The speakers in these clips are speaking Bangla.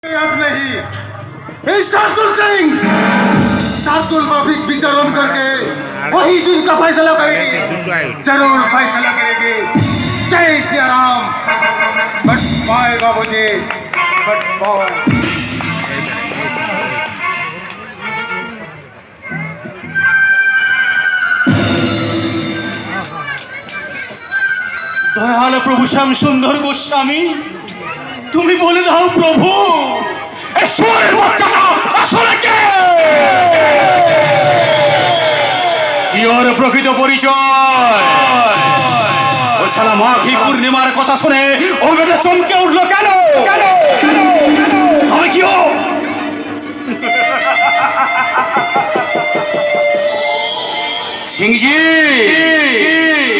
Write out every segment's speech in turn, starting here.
अब नहीं शार्दुल सिंह शार्दुल माफिक विचरण करके वही दिन का फैसला करेगी, जरूर फैसला करेगी। जय सिया राम। बट पाएगा मुझे, बट पाए। দয়াল প্রভু শ্যাম সুন্দর গোস্বামী, তুমি বলে দাও প্রভু, কি ওর প্রকৃত পরিচয়? ও শালা মাঘী পূর্ণিমার কথা শুনে ও বেটা চমকে উঠলো কেন? তবে কি ও সিংজি?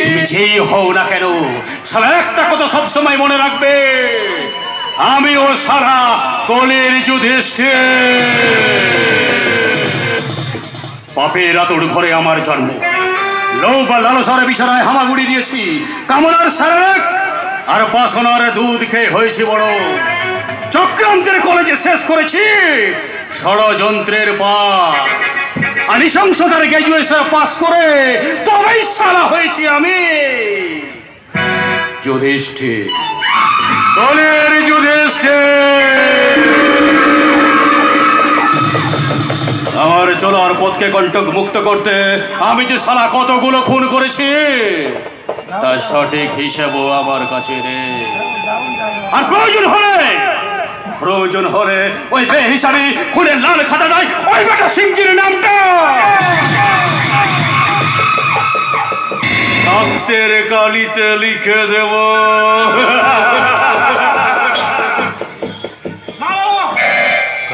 তুমি যেই হও না কেন, শালা একটা কথা সবসময় মনে রাখবে, আমি ও সারা কলির যুধিষ্ঠির। পাপের আতুর ঘরে আমার জন্ম, লোভ আর লালসার বিছানায় হামাগুড়ি দিয়েছি, কামনার সারেক আর বাসনার দুধ খেয়ে হয়েছি বড়। চক্রান্তের কলেজে শেষ করেছি ষড়যন্ত্রের পাঠ, আর নৃশংসতার গ্র্যাজুয়েশন পাস করে তবেই সালা হয়েছি আমি যুধিষ্ঠির, কলির যুধিষ্ঠির। আমার চলার পথকে কণ্টক মুক্ত করতে আমি যে শালা কতগুলো খুন করেছি তার সঠিক হিসাবও আমার কাছে নেই। আর প্রয়োজন হলে ওই বেহিসাবি খুনের লাল খাতা নয় ওই বেটা সিংজির নামটা রক্তের কালিতে লিখে দেব।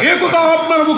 এ কথা আপনার মুখে